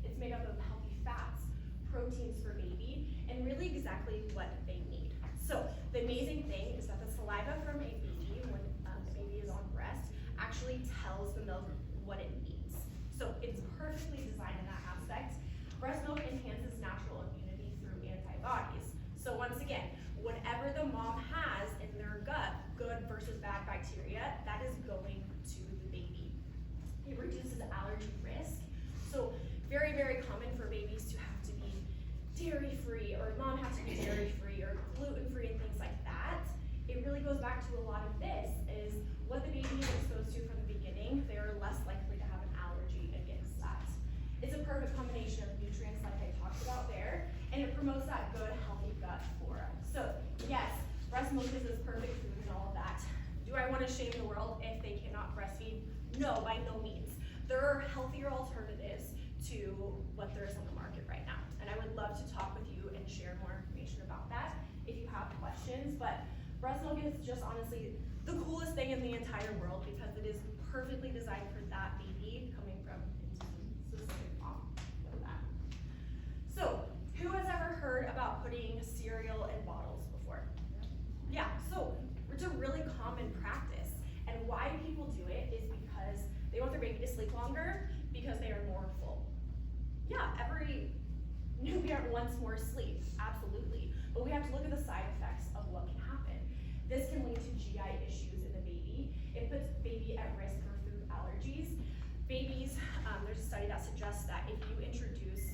It's made up of healthy fats, proteins for baby, and really exactly what they need. So the amazing thing is that the saliva from a baby, when the baby is on breast, actually tells the milk what it needs. So it's perfectly designed in that aspect. Breast milk enhances natural immunity through antibodies. So once again, whatever the mom has in their gut, good versus bad bacteria, that is going to the baby. It reduces allergy risk. So very, very common for babies to have to be dairy-free, or mom has to be dairy-free or gluten-free and things like that. It really goes back to a lot of this, is what the baby is exposed to from the beginning, they are less likely to have an allergy against that. It's a perfect combination of nutrients like I talked about there, and it promotes that good, healthy gut flora. So yes, breast milk is this perfect food and all of that. Do I want to shame the world if they cannot breastfeed? No, by no means. There are healthier alternatives to what there is on the market right now. And I would love to talk with you and share more information about that if you have questions. But breast milk is just honestly the coolest thing in the entire world because it is perfectly designed for that baby coming from a specific mom. Know that. So, who has ever heard about putting cereal in bottles before? Yeah, so it's a really common practice. And why people do it is because they want their baby to sleep longer because they are more full. Yeah, every new parent wants more sleep, absolutely. But we have to look at the side effects of what can happen. This can lead to GI issues in the baby. It puts baby at risk for food allergies. Babies, there's a study that suggests that if you introduce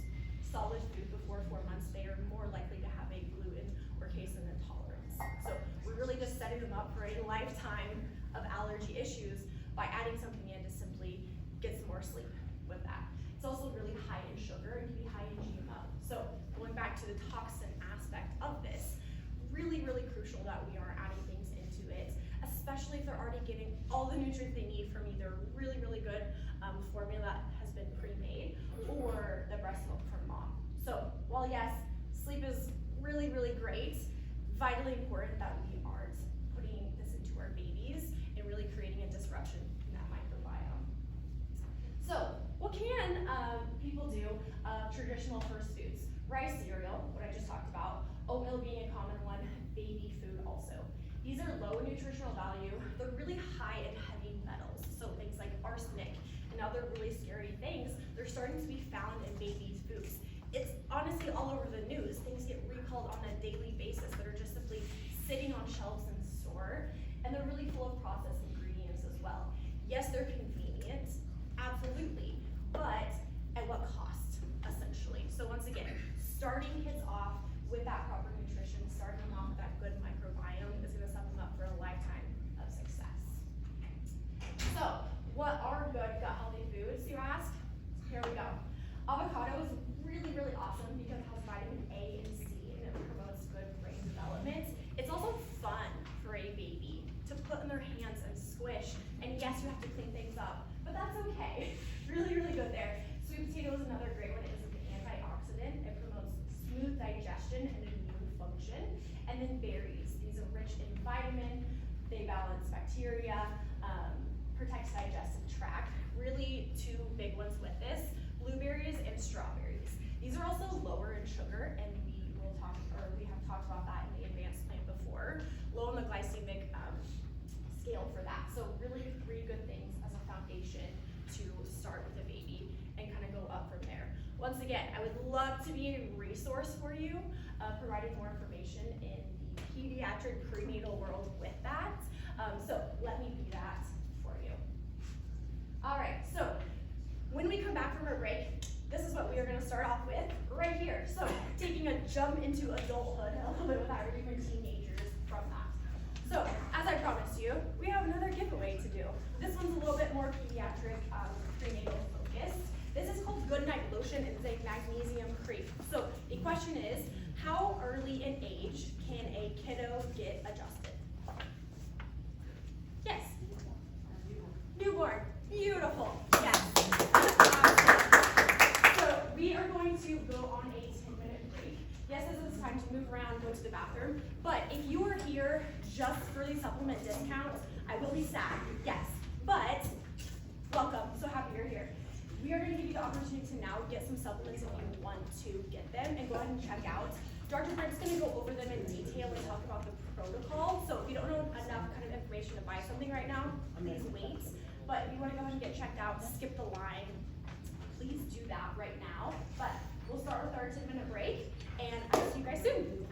solid food before 4 months, they are more likely to have a gluten or casein intolerance. So we're really just setting them up for a lifetime of allergy issues by adding something in to simply get some more sleep with that. It's also really high in sugar and can be high in GMO. So going back to the toxin aspect of this, really, really crucial that we are adding things into it, especially if they're already getting all the nutrients they need from either really, really good formula that has been pre-made or the breast milk from mom. So while yes, sleep is really, really great, vitally important that we aren't putting this into our babies and really creating a disruption in that microbiome. So what can people do traditional first foods? Rice cereal, what I just talked about, oatmeal being a common one, baby food also. These are low in nutritional value, they're really high in heavy metals, so things like arsenic and other really scary things, they're starting to be found in babies' foods. It's honestly all over the news. Things get recalled on a daily basis that are just simply sitting on shelves in the store, and they're really full of processed ingredients as well. Yes, they're convenient, absolutely, but at what cost, essentially? So once again, starting kids off with that proper nutrition, starting them off with that good microbiome is gonna set them up for a lifetime of success. So, what are good gut healthy foods, you ask? Here we go. Avocado is really, really awesome because it has vitamin A and C and it promotes good brain development. It's also fun for a baby to put in their hands and squish. And yes, you have to clean things up, but that's okay. Really, really good there. Sweet potato is another great one. It is an antioxidant. It promotes smooth digestion and immune function. And then berries. These are rich in vitamin. They balance bacteria, protects digestive tract. Really two big ones with this. Blueberries and strawberries. These are also lower in sugar, and we have talked about that in the advanced plan before. Low on the glycemic scale for that. So really 3 good things as a foundation to start with a baby and kind of go up from there. Once again, I would love to be a resource for you, providing more information in the pediatric prenatal world with that. So let me be that for you. All right, so when we come back from our break, this is what we are going to start off with right here. So taking a jump into adulthood a little bit without even teenagers from that. So, as I promised you, we have another giveaway to do. This one's a little bit more pediatric, prenatal focused. This is called Goodnight Lotion. It's a magnesium cream. So, the question is, how early in age can a kiddo get adjusted? Yes. Newborn. Beautiful. Yes. So we are going to go on a 10-minute break. Yes, this is time to move around, go to the bathroom. But if you are here just for the supplement discount, I will be sad. Yes. But welcome. So happy you're here. We are going to give you the opportunity to now get some supplements if you want to get them, and go ahead and check out. Dr. Brent's going to go over them in detail and talk about the protocol. So if you don't know enough kind of information to buy something right now, please wait. But if you want to go ahead and get checked out, skip the line, please do that right now. But we'll start with our 10-minute break, and I'll see you guys soon.